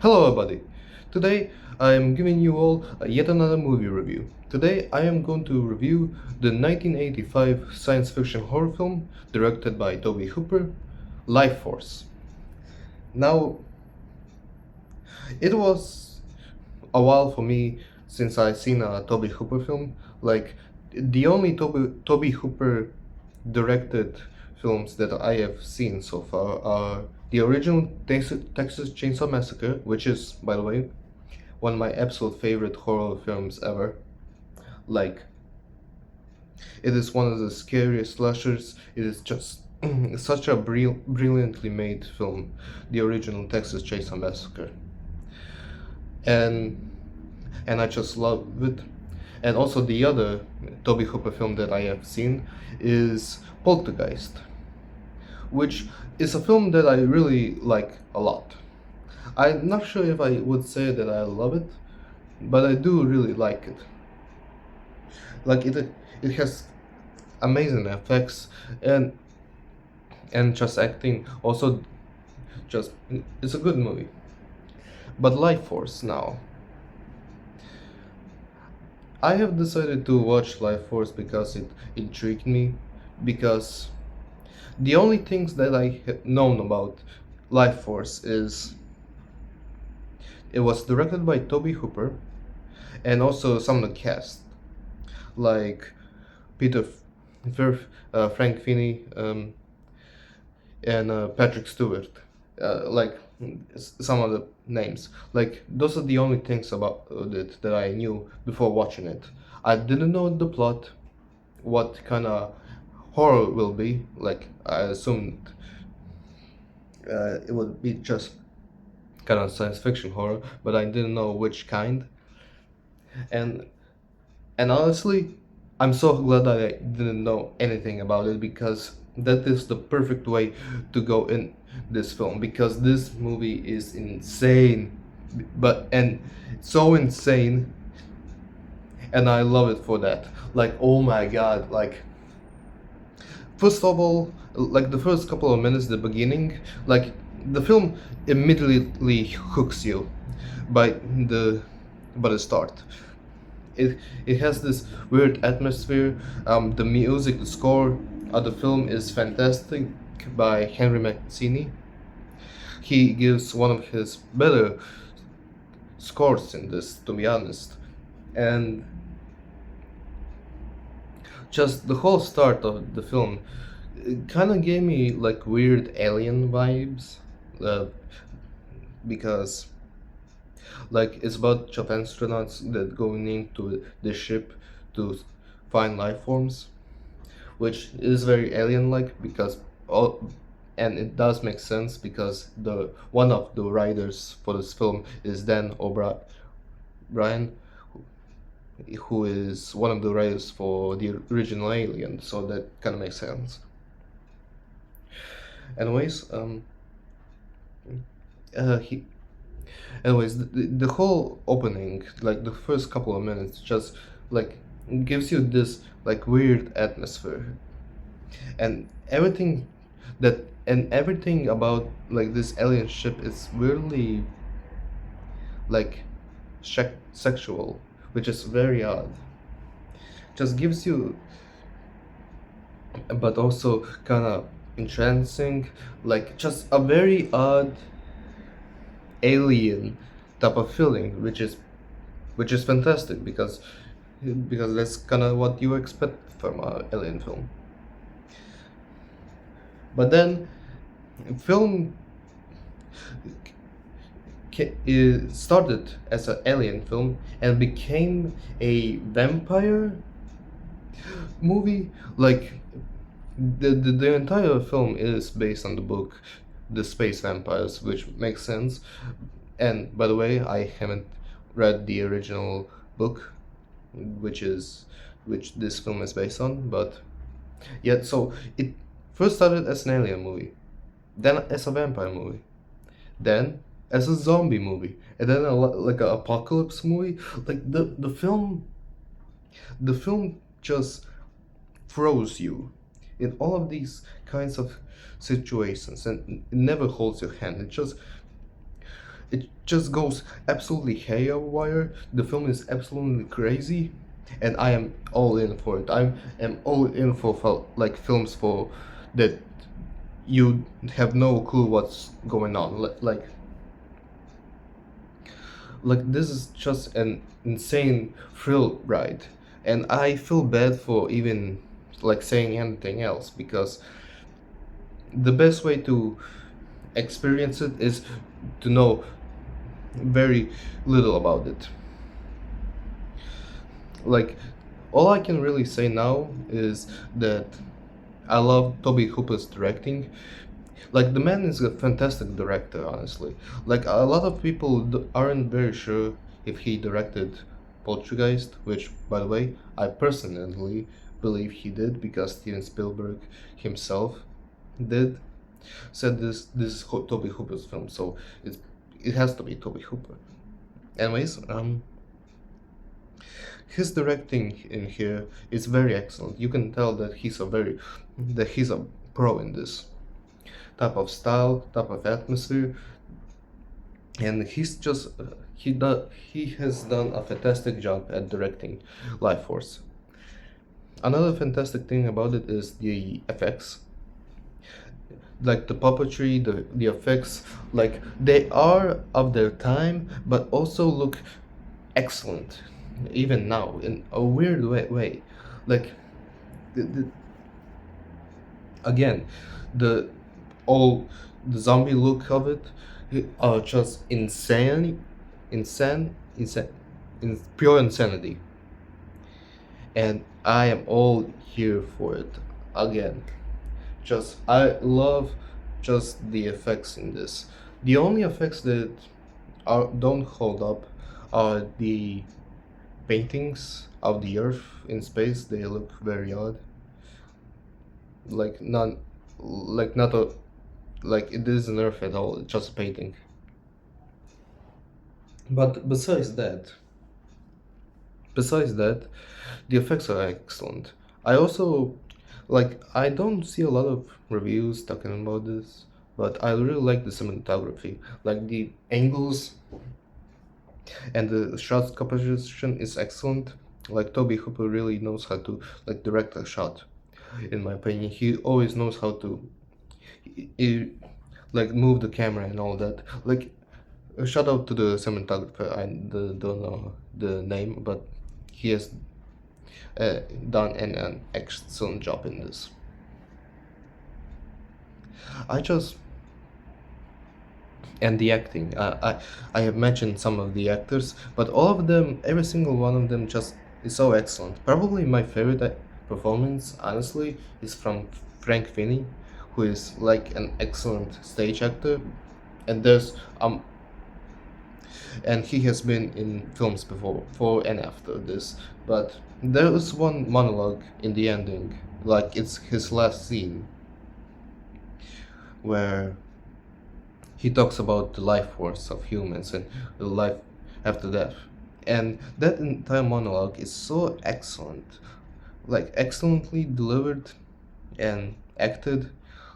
Hello everybody! Today I am giving you all yet another movie review. Today I am going to review the 1985 science fiction horror film directed by Tobe Hooper, Lifeforce. Now, it was a while for me since I seen a Tobe Hooper film. Like, the only Tobe Hooper directed films that I have seen so far are the original Texas Chainsaw Massacre, which is, by the way, one of my absolute favorite horror films ever. Like, it is one of the scariest slashers. It is just such a brilliantly made film, the original Texas Chainsaw Massacre, and I just love it. And also the other Tobe Hooper film that I have seen is Poltergeist, which is a film that I really like a lot. I'm not sure if I would say that I love it, but I do really like it. Like it has amazing effects and just acting. Also, just it's a good movie. But Life Force now. I have decided to watch Life Force because it intrigued me. Because the only things that I had known about Life Force is it was directed by Tobe Hooper and also some of the cast like Peter Frank Finney, and Patrick Stewart, like some of the names. Like those are the only things about it that I knew before watching it. I didn't know the plot, what kind of horror will be. Like I assumed it would be just kind of science fiction horror, but I didn't know which kind. And honestly, I'm so glad that I didn't know anything about it because that is the perfect way to go in this film because this movie is insane, but and so insane, and I love it for that. Like, oh my god, like first of all, like the first couple of minutes, the beginning, like the film immediately hooks you by the start. It has this weird atmosphere. The music, the score of the film is fantastic by Henry Mancini. He gives one of his better scores in this, to be honest. And just the whole start of the film kind of gave me like weird alien vibes, uh, because like it's a bunch of astronauts that going into the ship to find life forms, which is very alien-like because all, and it does make sense because the one of the writers for this film is Dan O'Brien, who is one of the writers for the original Alien, so that kind of makes sense. Anyways, he anyways the whole opening, like the first couple of minutes, just like gives you this like weird atmosphere, and everything about like this alien ship is weirdly like sexual, which is very odd. Just gives you, but also kind of entrancing, like just a very odd alien type of feeling, which is fantastic because that's kind of what you expect from a alien film. But then, film it started as an alien film and became a vampire movie. Like the entire film is based on the book The Space Vampires, which makes sense. And by the way, I haven't read the original book, which this film is based on, but yeah, so it first started as an alien movie, then as a vampire movie, then as a zombie movie, and then like an apocalypse movie. Like the film just throws you in all of these kinds of situations, and it never holds your hand. It just it just goes absolutely haywire. The film is absolutely crazy, and I am all in for it. I am all in for like films for that you have no clue what's going on. Like this is just an insane thrill ride, and I feel bad for even like saying anything else because the best way to experience it is to know very little about it. Like all I can really say now is that I love Toby Hooper's directing. Like the man is a fantastic director, honestly. Like a lot of people aren't very sure if he directed Poltergeist, which, by the way, I personally believe he did because Steven Spielberg himself did. Said this is Toby Hooper's film, so it has to be Toby Hooper. Anyways, his directing in here is very excellent. You can tell that he's a pro in this type of style, type of atmosphere, and he has done a fantastic job at directing Lifeforce. Another fantastic thing about it is the effects, like the puppetry, the effects, like they are of their time, but also look excellent, even now in a weird way. Like the again, the all the zombie look of it are just insane, in pure insanity, and I am all here for it. Again, just I love just the effects in this. The only effects that don't hold up are the paintings of the Earth in space. They look very odd, like not like not a like it isn't Earth at all. It's just a painting. But besides that, the effects are excellent. I also I don't see a lot of reviews talking about this, but I really like the cinematography. Like the angles and the shot composition is excellent. Like Toby Hooper really knows how to direct a shot. In my opinion, he always knows how to i- move the camera and all that. Like a shout out to the cinematographer. I don't know the name, but he has done an excellent job in this. I just and the acting. I have mentioned some of the actors, but all of them, every single one of them, just is so excellent. Probably my favorite performance, honestly, is from Frank Finney, who is like an excellent stage actor, and and he has been in films before and after this. But there is one monologue in the ending, like it's his last scene, where he talks about the life force of humans and the life after death. And that entire monologue is so excellent, like excellently delivered and acted.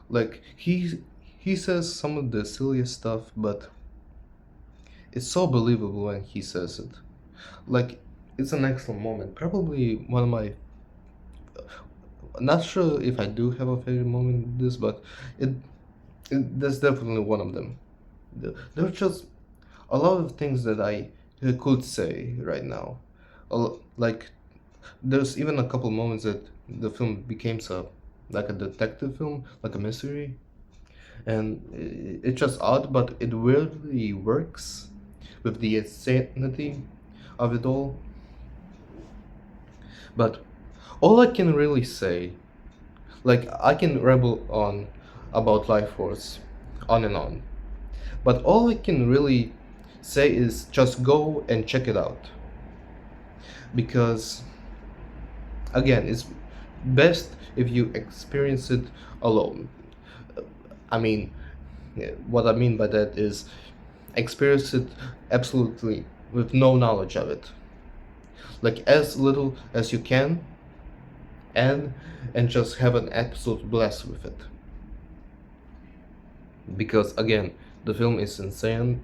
Like he says some of the silliest stuff, but it's so believable when he says it. Like it's an excellent moment. Probably one of my not sure if I do have a favorite moment in this, but it, that's definitely one of them. There are just a lot of things that I could say right now. Like there's even a couple moments that the film became a detective film, like a mystery, and it's just odd, but it weirdly works with the insanity of it all. But all I can really say, like I can rebel on about Life Force, on and on, but all I can really say is just go and check it out because again, it's best if you experience it alone. I mean, what I mean by that is experience it absolutely with no knowledge of it, like as little as you can, and just have an absolute blast with it. Because again, the film is insane,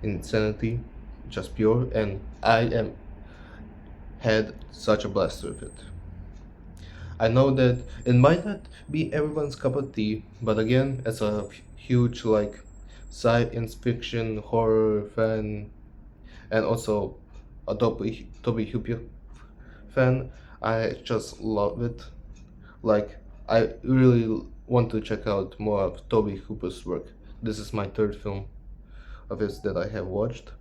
insanity, just pure, and I am had such a blast with it. I know that it might not be everyone's cup of tea, but again, as a huge like science fiction horror fan and also a Tobe Hooper fan, I just love it. Like I really want to check out more of Tobe Hooper's work. This is my third film of his that I have watched.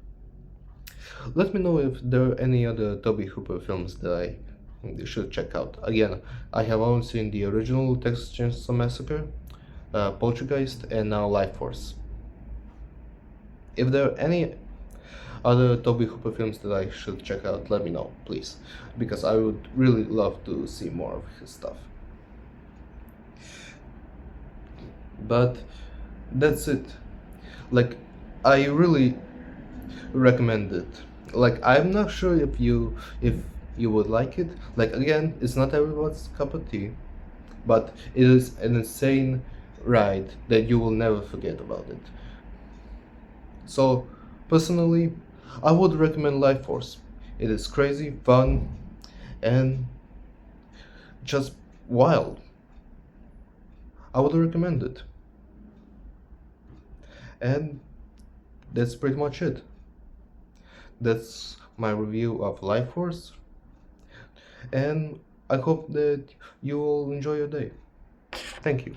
Let me know if there are any other Tobe Hooper films that I should check out. Again, I have only seen the original Texas Chainsaw Massacre, Poltergeist, and now Lifeforce. If there are any other Tobe Hooper films that I should check out, let me know, please, because I would really love to see more of his stuff. But that's it. Like, I really recommend it. Like, I'm not sure if you would like it. Like, again, it's not everyone's cup of tea, but it is an insane ride that you will never forget about it. So, personally, I would recommend Life Force. It is crazy, fun, and just wild. I would recommend it. And that's pretty much it. That's my review of Life Force, and I hope that you will enjoy your day. Thank you.